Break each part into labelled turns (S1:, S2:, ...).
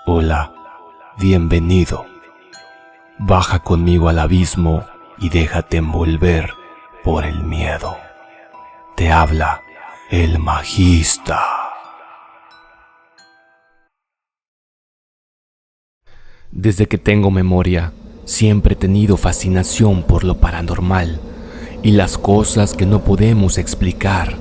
S1: Hola, bienvenido. Baja conmigo al abismo y déjate envolver por el miedo. Te habla el Magista. Desde que tengo memoria, siempre he tenido fascinación por lo paranormal y las cosas que no podemos explicar.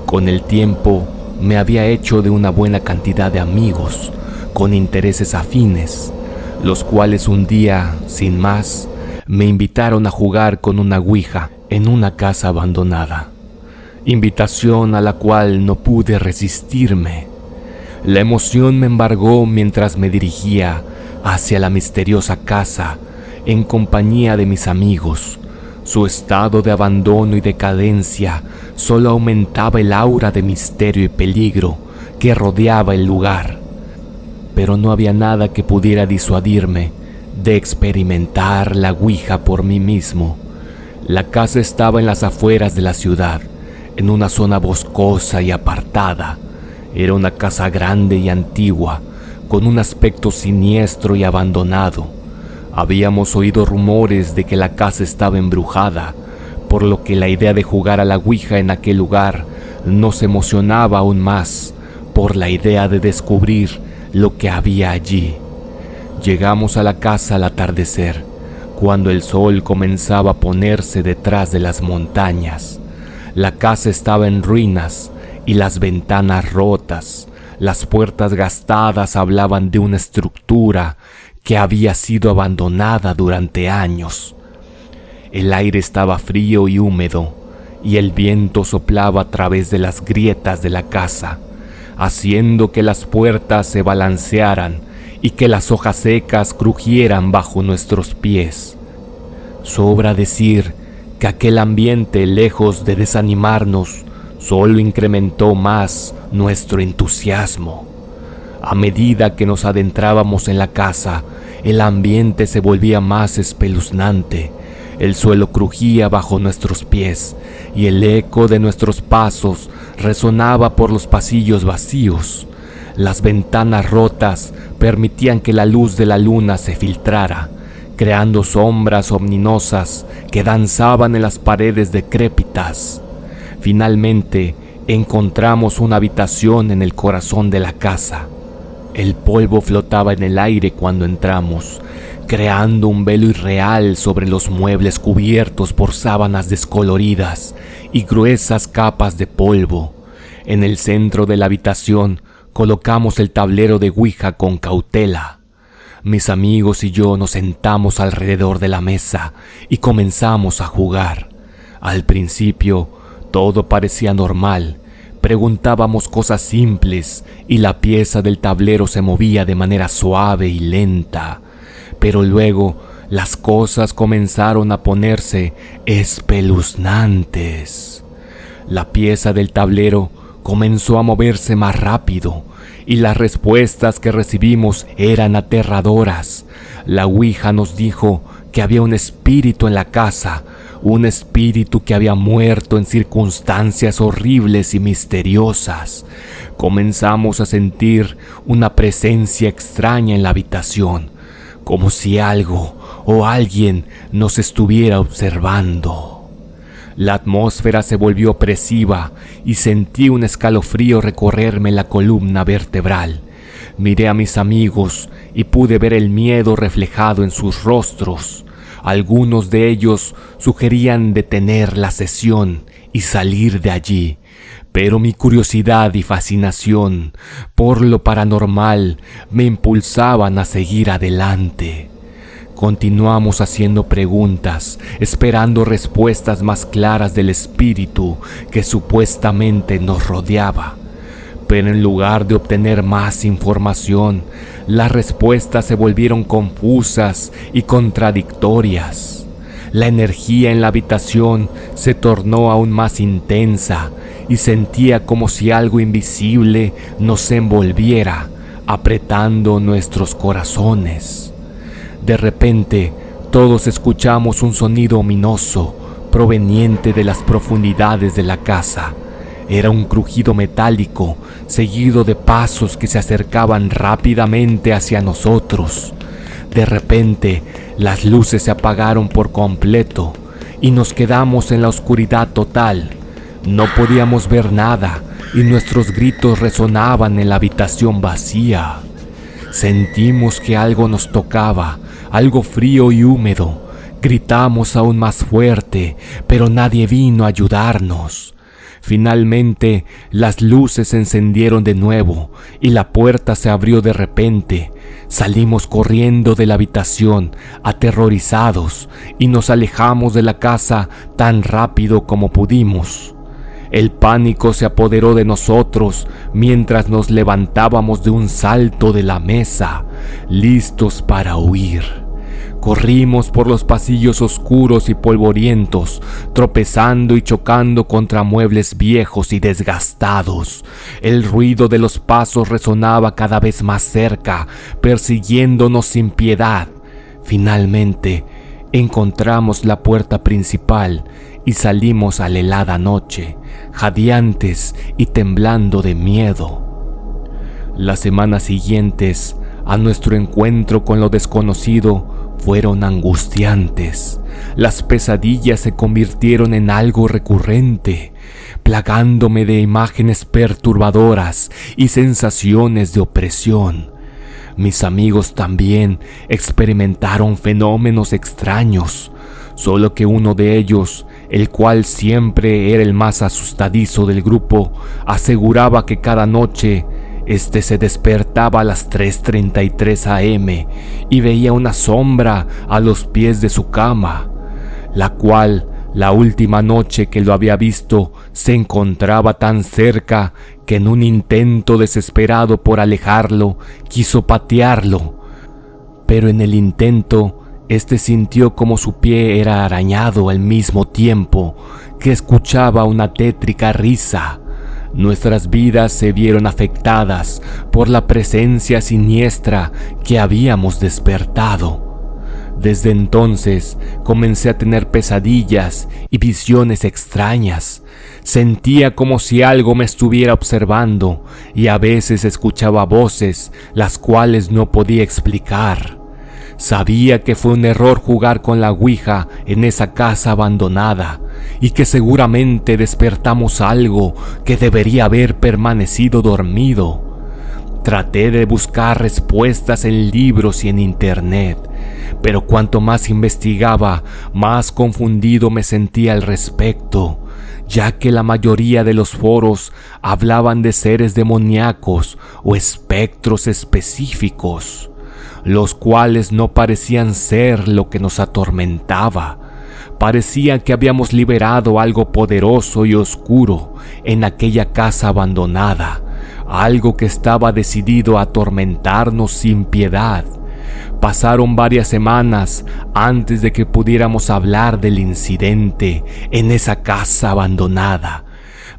S1: Con el tiempo, me había hecho de una buena cantidad de amigos con intereses afines, los cuales un día, sin más, me invitaron a jugar con una ouija en una casa abandonada, invitación a la cual no pude resistirme. La emoción me embargó mientras me dirigía hacia la misteriosa casa en compañía de mis amigos. Su estado de abandono y decadencia solo aumentaba el aura de misterio y peligro que rodeaba el lugar. Pero no había nada que pudiera disuadirme de experimentar la ouija por mí mismo. La casa estaba en las afueras de la ciudad, en una zona boscosa y apartada. Era una casa grande y antigua, con un aspecto siniestro y abandonado. Habíamos oído rumores de que la casa estaba embrujada, por lo que la idea de jugar a la ouija en aquel lugar nos emocionaba aún más por la idea de descubrir lo que había allí. Llegamos a la casa al atardecer, cuando el sol comenzaba a ponerse detrás de las montañas. La casa estaba en ruinas y las ventanas rotas. Las puertas gastadas hablaban de una estructura que había sido abandonada durante años. El aire estaba frío y húmedo, y el viento soplaba a través de las grietas de la casa, haciendo que las puertas se balancearan y que las hojas secas crujieran bajo nuestros pies. Sobra decir que aquel ambiente, lejos de desanimarnos, solo incrementó más nuestro entusiasmo. A medida que nos adentrábamos en la casa, el ambiente se volvía más espeluznante. El suelo crujía bajo nuestros pies y el eco de nuestros pasos resonaba por los pasillos vacíos. Las ventanas rotas permitían que la luz de la luna se filtrara, creando sombras ominosas que danzaban en las paredes decrépitas. Finalmente, encontramos una habitación en el corazón de la casa. El polvo flotaba en el aire cuando entramos, creando un velo irreal sobre los muebles cubiertos por sábanas descoloridas y gruesas capas de polvo. En el centro de la habitación colocamos el tablero de ouija con cautela. Mis amigos y yo nos sentamos alrededor de la mesa y comenzamos a jugar. Al principio, todo parecía normal. Preguntábamos cosas simples y la pieza del tablero se movía de manera suave y lenta. Pero luego las cosas comenzaron a ponerse espeluznantes. La pieza del tablero comenzó a moverse más rápido y las respuestas que recibimos eran aterradoras. La ouija nos dijo que había un espíritu en la casa, un espíritu que había muerto en circunstancias horribles y misteriosas. Comenzamos a sentir una presencia extraña en la habitación, como si algo o alguien nos estuviera observando. La atmósfera se volvió opresiva y sentí un escalofrío recorrerme la columna vertebral. Miré a mis amigos y pude ver el miedo reflejado en sus rostros. Algunos de ellos sugerían detener la sesión y salir de allí, pero mi curiosidad y fascinación por lo paranormal me impulsaban a seguir adelante. Continuamos haciendo preguntas, esperando respuestas más claras del espíritu que supuestamente nos rodeaba. Pero en lugar de obtener más información, las respuestas se volvieron confusas y contradictorias. La energía en la habitación se tornó aún más intensa y sentía como si algo invisible nos envolviera, apretando nuestros corazones. De repente, todos escuchamos un sonido ominoso proveniente de las profundidades de la casa. Era un crujido metálico, seguido de pasos que se acercaban rápidamente hacia nosotros. De repente, las luces se apagaron por completo y nos quedamos en la oscuridad total. No podíamos ver nada y nuestros gritos resonaban en la habitación vacía. Sentimos que algo nos tocaba, algo frío y húmedo. Gritamos aún más fuerte, pero nadie vino a ayudarnos. Finalmente, las luces se encendieron de nuevo y la puerta se abrió de repente. Salimos corriendo de la habitación, aterrorizados, y nos alejamos de la casa tan rápido como pudimos. El pánico se apoderó de nosotros mientras nos levantábamos de un salto de la mesa, listos para huir. Corrimos por los pasillos oscuros y polvorientos, tropezando y chocando contra muebles viejos y desgastados. El ruido de los pasos resonaba cada vez más cerca, persiguiéndonos sin piedad. Finalmente, encontramos la puerta principal y salimos a la helada noche, jadeantes y temblando de miedo. Las semanas siguientes a nuestro encuentro con lo desconocido fueron angustiantes. Las pesadillas se convirtieron en algo recurrente, plagándome de imágenes perturbadoras y sensaciones de opresión. Mis amigos también experimentaron fenómenos extraños, solo que uno de ellos, el cual siempre era el más asustadizo del grupo, aseguraba que cada noche se despertaba a las 3:33 am y veía una sombra a los pies de su cama, la cual, la última noche que lo había visto, se encontraba tan cerca que en un intento desesperado por alejarlo, quiso patearlo, pero en el intento, sintió como su pie era arañado al mismo tiempo que escuchaba una tétrica risa. Nuestras vidas se vieron afectadas por la presencia siniestra que habíamos despertado. Desde entonces comencé a tener pesadillas y visiones extrañas. Sentía como si algo me estuviera observando y a veces escuchaba voces las cuales no podía explicar. Sabía que fue un error jugar con la ouija en esa casa abandonada y que seguramente despertamos algo que debería haber permanecido dormido. Traté de buscar respuestas en libros y en internet, pero cuanto más investigaba, más confundido me sentía al respecto, ya que la mayoría de los foros hablaban de seres demoníacos o espectros específicos, los cuales no parecían ser lo que nos atormentaba. Parecía que habíamos liberado algo poderoso y oscuro en aquella casa abandonada, algo que estaba decidido a atormentarnos sin piedad. Pasaron varias semanas antes de que pudiéramos hablar del incidente en esa casa abandonada.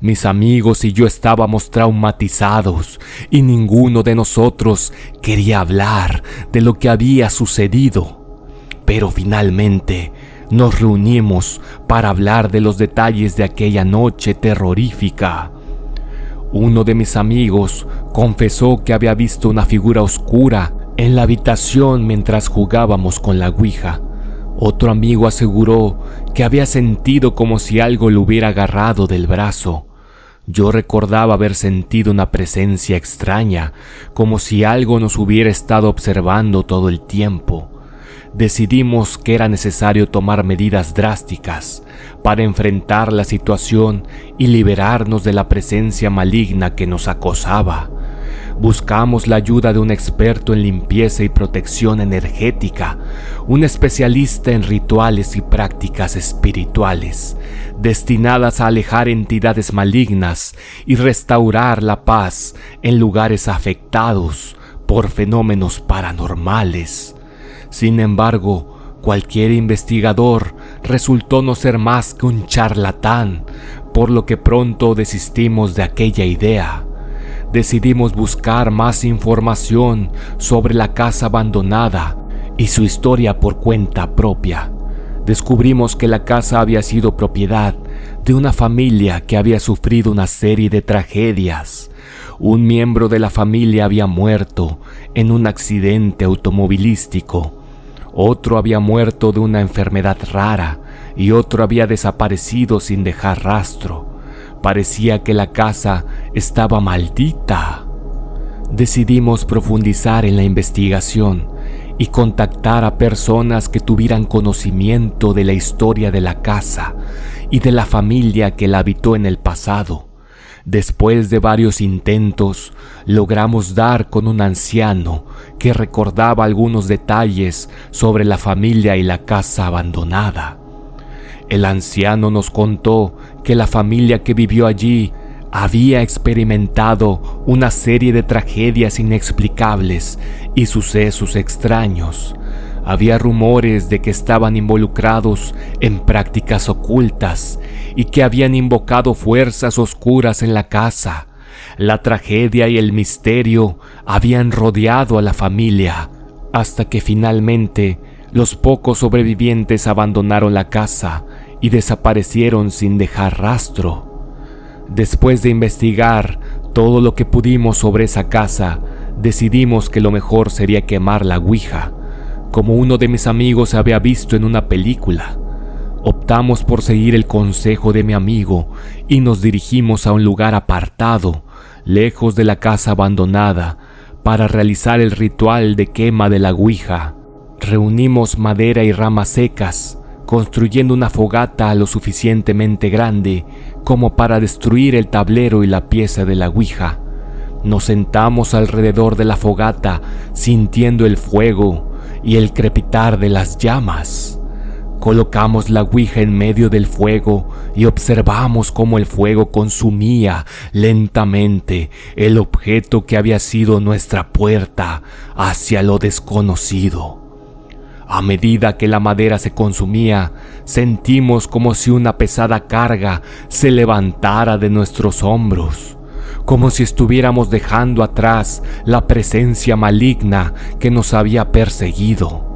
S1: Mis amigos y yo estábamos traumatizados y ninguno de nosotros quería hablar de lo que había sucedido. Pero finalmente nos reunimos para hablar de los detalles de aquella noche terrorífica. Uno de mis amigos confesó que había visto una figura oscura en la habitación mientras jugábamos con la ouija. Otro amigo aseguró que había sentido como si algo lo hubiera agarrado del brazo. Yo recordaba haber sentido una presencia extraña, como si algo nos hubiera estado observando todo el tiempo. Decidimos que era necesario tomar medidas drásticas para enfrentar la situación y liberarnos de la presencia maligna que nos acosaba. Buscamos la ayuda de un experto en limpieza y protección energética, un especialista en rituales y prácticas espirituales, destinadas a alejar entidades malignas y restaurar la paz en lugares afectados por fenómenos paranormales. Sin embargo, cualquier investigador resultó no ser más que un charlatán, por lo que pronto desistimos de aquella idea. Decidimos buscar más información sobre la casa abandonada y su historia por cuenta propia. Descubrimos que la casa había sido propiedad de una familia que había sufrido una serie de tragedias. Un miembro de la familia había muerto en un accidente automovilístico, otro había muerto de una enfermedad rara y otro había desaparecido sin dejar rastro. Parecía que la casa estaba maldita. Decidimos profundizar en la investigación y contactar a personas que tuvieran conocimiento de la historia de la casa y de la familia que la habitó en el pasado. Después de varios intentos, logramos dar con un anciano que recordaba algunos detalles sobre la familia y la casa abandonada. El anciano nos contó que la familia que vivió allí había experimentado una serie de tragedias inexplicables y sucesos extraños. Había rumores de que estaban involucrados en prácticas ocultas y que habían invocado fuerzas oscuras en la casa. La tragedia y el misterio habían rodeado a la familia, hasta que finalmente los pocos sobrevivientes abandonaron la casa y desaparecieron sin dejar rastro. Después de investigar todo lo que pudimos sobre esa casa, decidimos que lo mejor sería quemar la ouija, como uno de mis amigos había visto en una película. Optamos por seguir el consejo de mi amigo y nos dirigimos a un lugar apartado, lejos de la casa abandonada, para realizar el ritual de quema de la ouija. Reunimos madera y ramas secas, construyendo una fogata lo suficientemente grande como para destruir el tablero y la pieza de la ouija. Nos sentamos alrededor de la fogata, sintiendo el fuego y el crepitar de las llamas. Colocamos la ouija en medio del fuego y observamos cómo el fuego consumía lentamente el objeto que había sido nuestra puerta hacia lo desconocido. A medida que la madera se consumía, sentimos como si una pesada carga se levantara de nuestros hombros, como si estuviéramos dejando atrás la presencia maligna que nos había perseguido.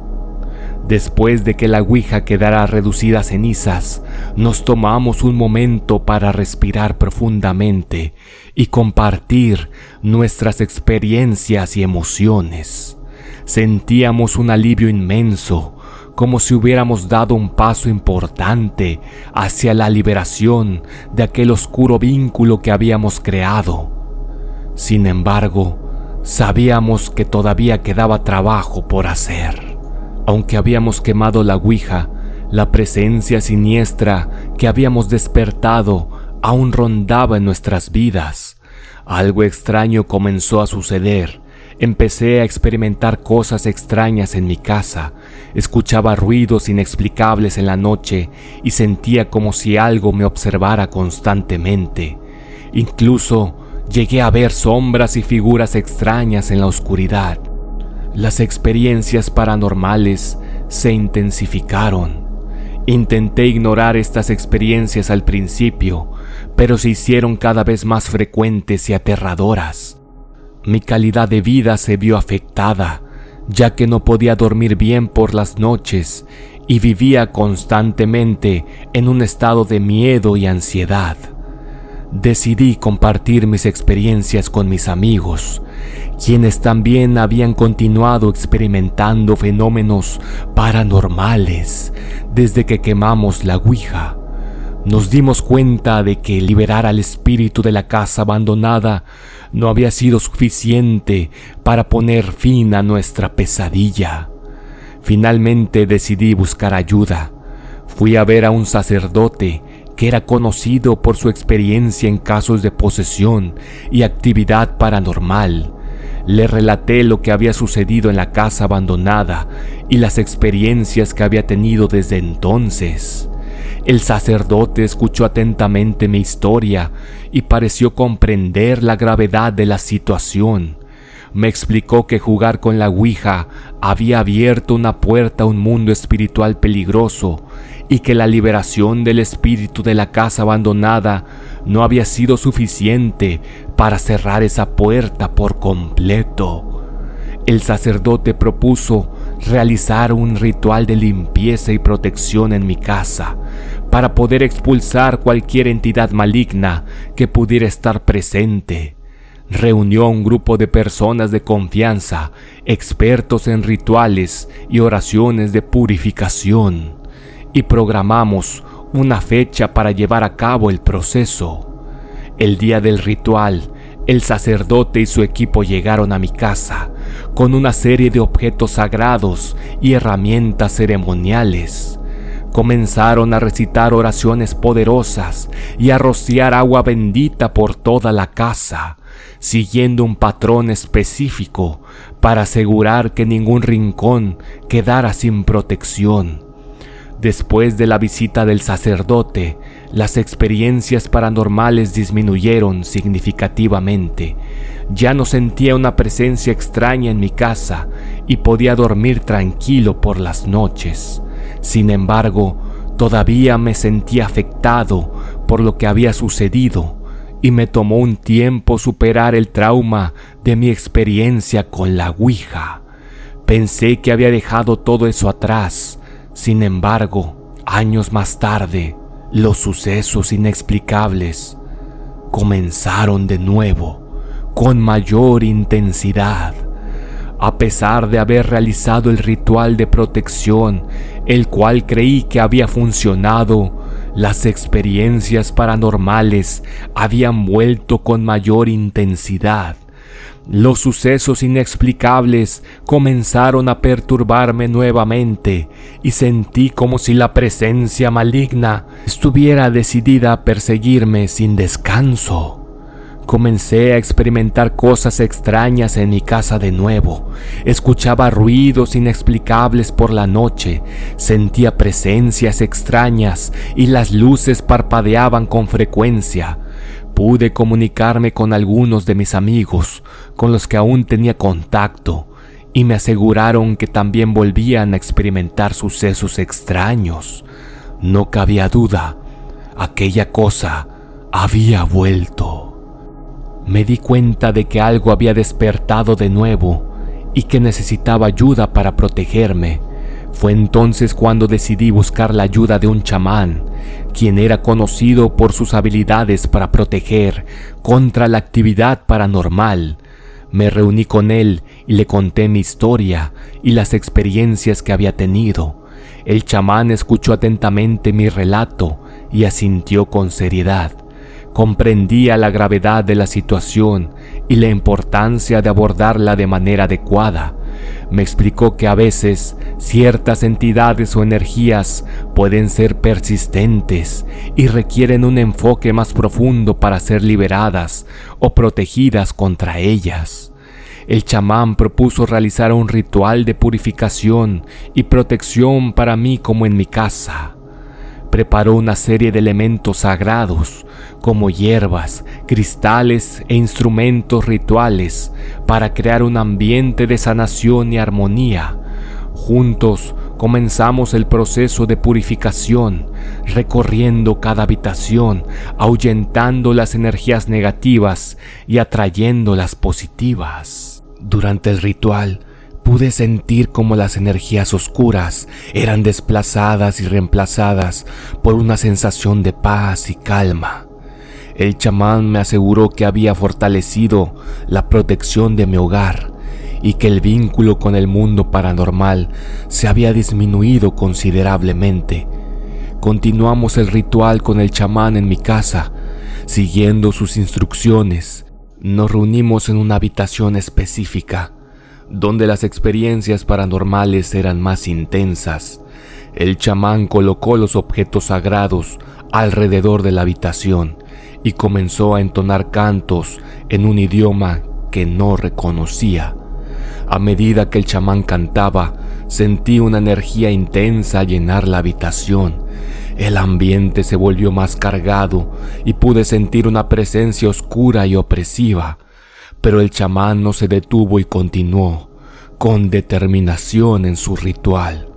S1: Después de que la ouija quedara reducida a cenizas, nos tomamos un momento para respirar profundamente y compartir nuestras experiencias y emociones. Sentíamos un alivio inmenso, como si hubiéramos dado un paso importante hacia la liberación de aquel oscuro vínculo que habíamos creado. Sin embargo, sabíamos que todavía quedaba trabajo por hacer. Aunque habíamos quemado la ouija, la presencia siniestra que habíamos despertado aún rondaba en nuestras vidas. Algo extraño comenzó a suceder. Empecé a experimentar cosas extrañas en mi casa, escuchaba ruidos inexplicables en la noche y sentía como si algo me observara constantemente. Incluso llegué a ver sombras y figuras extrañas en la oscuridad. Las experiencias paranormales se intensificaron. Intenté ignorar estas experiencias al principio, pero se hicieron cada vez más frecuentes y aterradoras. Mi calidad de vida se vio afectada, ya que no podía dormir bien por las noches y vivía constantemente en un estado de miedo y ansiedad. Decidí compartir mis experiencias con mis amigos, quienes también habían continuado experimentando fenómenos paranormales desde que quemamos la ouija. Nos dimos cuenta de que liberar al espíritu de la casa abandonada no había sido suficiente para poner fin a nuestra pesadilla. Finalmente decidí buscar ayuda. Fui a ver a un sacerdote que era conocido por su experiencia en casos de posesión y actividad paranormal. Le relaté lo que había sucedido en la casa abandonada y las experiencias que había tenido desde entonces. El sacerdote escuchó atentamente mi historia y pareció comprender la gravedad de la situación. Me explicó que jugar con la ouija había abierto una puerta a un mundo espiritual peligroso y que la liberación del espíritu de la casa abandonada no había sido suficiente para cerrar esa puerta por completo. El sacerdote propuso realizar un ritual de limpieza y protección en mi casa para poder expulsar cualquier entidad maligna que pudiera estar presente. Reunió a un grupo de personas de confianza, expertos en rituales y oraciones de purificación, y programamos una fecha para llevar a cabo el proceso. El día del ritual, el sacerdote y su equipo llegaron a mi casa con una serie de objetos sagrados y herramientas ceremoniales. Comenzaron a recitar oraciones poderosas y a rociar agua bendita por toda la casa, siguiendo un patrón específico para asegurar que ningún rincón quedara sin protección. Después de la visita del sacerdote, las experiencias paranormales disminuyeron significativamente. Ya no sentía una presencia extraña en mi casa y podía dormir tranquilo por las noches. Sin embargo, todavía me sentía afectado por lo que había sucedido y me tomó un tiempo superar el trauma de mi experiencia con la Ouija. Pensé que había dejado todo eso atrás. Sin embargo, años más tarde, los sucesos inexplicables comenzaron de nuevo, con mayor intensidad. A pesar de haber realizado el ritual de protección, el cual creí que había funcionado, las experiencias paranormales habían vuelto con mayor intensidad. Los sucesos inexplicables comenzaron a perturbarme nuevamente y sentí como si la presencia maligna estuviera decidida a perseguirme sin descanso. Comencé a experimentar cosas extrañas en mi casa de nuevo. Escuchaba ruidos inexplicables por la noche, sentía presencias extrañas y las luces parpadeaban con frecuencia. Pude comunicarme con algunos de mis amigos, con los que aún tenía contacto, y me aseguraron que también volvían a experimentar sucesos extraños. No cabía duda, aquella cosa había vuelto. Me di cuenta de que algo había despertado de nuevo y que necesitaba ayuda para protegerme. Fue entonces cuando decidí buscar la ayuda de un chamán, quien era conocido por sus habilidades para proteger contra la actividad paranormal. Me reuní con él y le conté mi historia y las experiencias que había tenido. El chamán escuchó atentamente mi relato y asintió con seriedad. Comprendía la gravedad de la situación y la importancia de abordarla de manera adecuada. Me explicó que a veces ciertas entidades o energías pueden ser persistentes y requieren un enfoque más profundo para ser liberadas o protegidas contra ellas. El chamán propuso realizar un ritual de purificación y protección para mí como en mi casa. Preparó una serie de elementos sagrados, como hierbas, cristales e instrumentos rituales, para crear un ambiente de sanación y armonía. Juntos comenzamos el proceso de purificación, recorriendo cada habitación, ahuyentando las energías negativas y atrayendo las positivas. Durante el ritual, pude sentir cómo las energías oscuras eran desplazadas y reemplazadas por una sensación de paz y calma. El chamán me aseguró que había fortalecido la protección de mi hogar y que el vínculo con el mundo paranormal se había disminuido considerablemente. Continuamos el ritual con el chamán en mi casa, siguiendo sus instrucciones. Nos reunimos en una habitación específica, donde las experiencias paranormales eran más intensas. El chamán colocó los objetos sagrados alrededor de la habitación y comenzó a entonar cantos en un idioma que no reconocía. A medida que el chamán cantaba, sentí una energía intensa llenar la habitación. El ambiente se volvió más cargado y pude sentir una presencia oscura y opresiva. Pero el chamán no se detuvo y continuó con determinación en su ritual.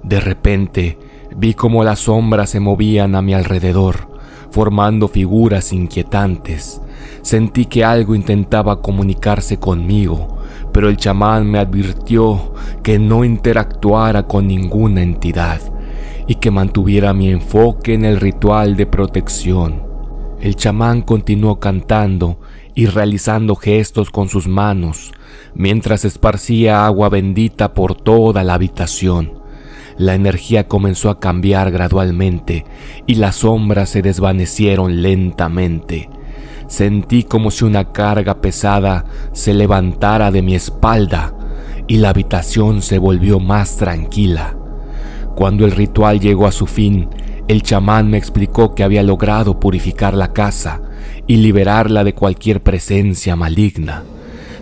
S1: De repente, vi cómo las sombras se movían a mi alrededor, formando figuras inquietantes. Sentí que algo intentaba comunicarse conmigo, pero el chamán me advirtió que no interactuara con ninguna entidad y que mantuviera mi enfoque en el ritual de protección. El chamán continuó cantando y realizando gestos con sus manos, mientras esparcía agua bendita por toda la habitación. La energía comenzó a cambiar gradualmente y las sombras se desvanecieron lentamente. Sentí como si una carga pesada se levantara de mi espalda y la habitación se volvió más tranquila. Cuando el ritual llegó a su fin, el chamán me explicó que había logrado purificar la casa y liberarla de cualquier presencia maligna.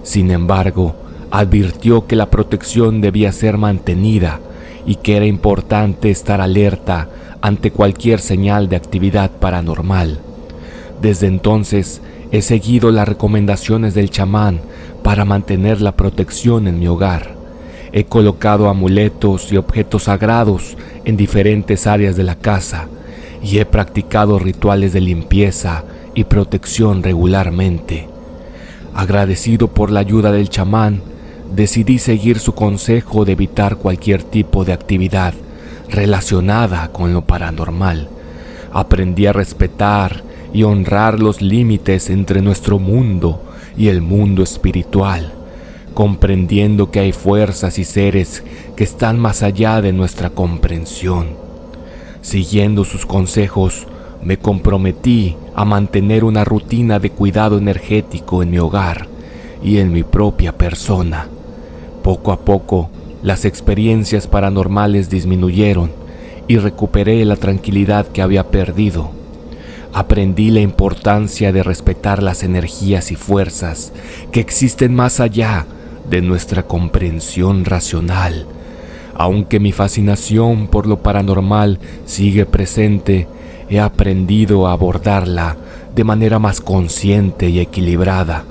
S1: Sin embargo, advirtió que la protección debía ser mantenida y que era importante estar alerta ante cualquier señal de actividad paranormal. Desde entonces he seguido las recomendaciones del chamán para mantener la protección en mi hogar. He colocado amuletos y objetos sagrados en diferentes áreas de la casa y he practicado rituales de limpieza y protección regularmente. Agradecido por la ayuda del chamán, decidí seguir su consejo de evitar cualquier tipo de actividad relacionada con lo paranormal. Aprendí a respetar y honrar los límites entre nuestro mundo y el mundo espiritual, comprendiendo que hay fuerzas y seres que están más allá de nuestra comprensión. Siguiendo sus consejos, me comprometí a mantener una rutina de cuidado energético en mi hogar y en mi propia persona. Poco a poco, las experiencias paranormales disminuyeron y recuperé la tranquilidad que había perdido. Aprendí la importancia de respetar las energías y fuerzas que existen más allá de nuestra comprensión racional. Aunque mi fascinación por lo paranormal sigue presente, he aprendido a abordarla de manera más consciente y equilibrada.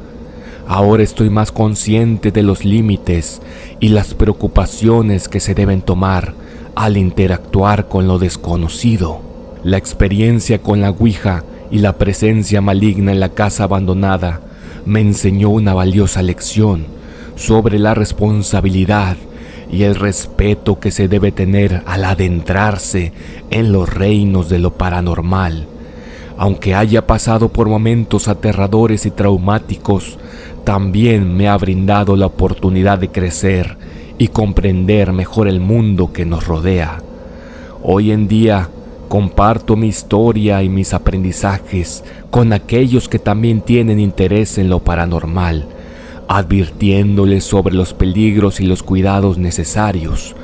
S1: Ahora estoy más consciente de los límites y las preocupaciones que se deben tomar al interactuar con lo desconocido. La experiencia con la Ouija y la presencia maligna en la casa abandonada me enseñó una valiosa lección sobre la responsabilidad y el respeto que se debe tener al adentrarse en los reinos de lo paranormal. Aunque haya pasado por momentos aterradores y traumáticos, también me ha brindado la oportunidad de crecer y comprender mejor el mundo que nos rodea. Hoy en día, comparto mi historia y mis aprendizajes con aquellos que también tienen interés en lo paranormal, advirtiéndoles sobre los peligros y los cuidados necesarios.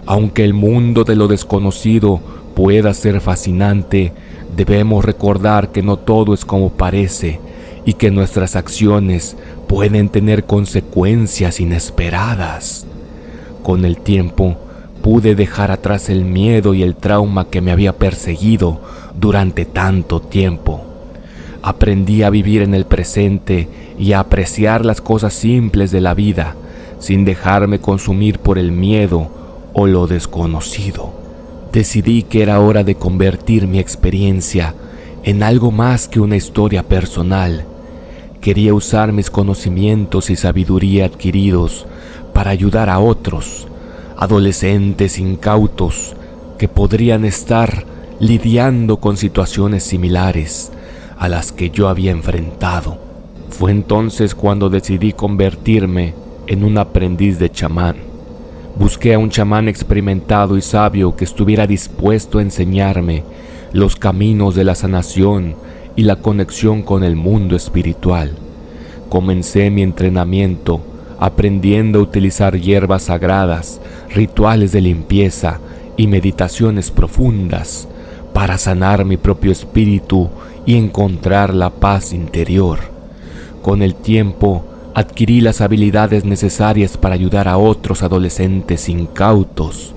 S1: Aunque el mundo de lo desconocido pueda ser fascinante, debemos recordar que no todo es como parece y que nuestras acciones pueden tener consecuencias inesperadas. Con el tiempo, pude dejar atrás el miedo y el trauma que me había perseguido durante tanto tiempo. Aprendí a vivir en el presente y a apreciar las cosas simples de la vida, sin dejarme consumir por el miedo o lo desconocido. Decidí que era hora de convertir mi experiencia en algo más que una historia personal. Quería usar mis conocimientos y sabiduría adquiridos para ayudar a otros, adolescentes incautos que podrían estar lidiando con situaciones similares a las que yo había enfrentado. Fue entonces cuando decidí convertirme en un aprendiz de chamán. Busqué a un chamán experimentado y sabio que estuviera dispuesto a enseñarme los caminos de la sanación y la conexión con el mundo espiritual. Comencé mi entrenamiento aprendiendo a utilizar hierbas sagradas, rituales de limpieza y meditaciones profundas para sanar mi propio espíritu y encontrar la paz interior. Con el tiempo, adquirí las habilidades necesarias para ayudar a otros adolescentes incautos.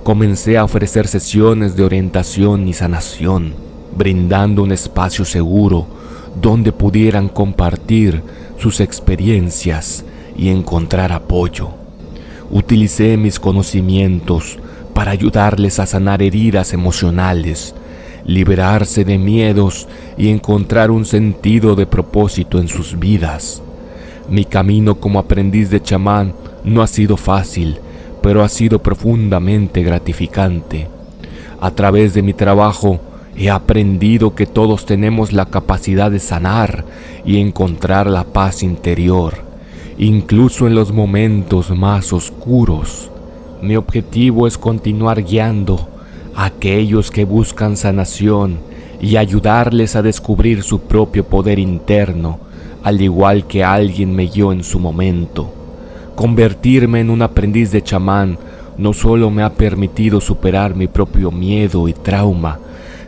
S1: Comencé a ofrecer sesiones de orientación y sanación, brindando un espacio seguro donde pudieran compartir sus experiencias y encontrar apoyo. Utilicé mis conocimientos para ayudarles a sanar heridas emocionales, liberarse de miedos y encontrar un sentido de propósito en sus vidas. Mi camino como aprendiz de chamán no ha sido fácil, pero ha sido profundamente gratificante. A través de mi trabajo he aprendido que todos tenemos la capacidad de sanar y encontrar la paz interior, incluso en los momentos más oscuros. Mi objetivo es continuar guiando a aquellos que buscan sanación y ayudarles a descubrir su propio poder interno, al igual que alguien me guió en su momento. Convertirme en un aprendiz de chamán no solo me ha permitido superar mi propio miedo y trauma,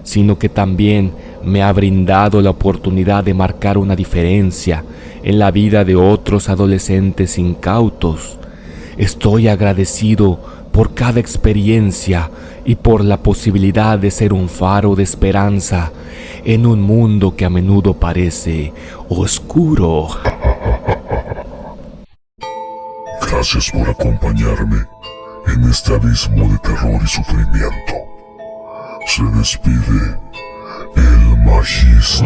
S1: sino que también me ha brindado la oportunidad de marcar una diferencia en la vida de otros adolescentes incautos. Estoy agradecido por cada experiencia y por la posibilidad de ser un faro de esperanza en un mundo que a menudo parece oscuro.
S2: Gracias por acompañarme en este abismo de terror y sufrimiento. Se despide el Magista.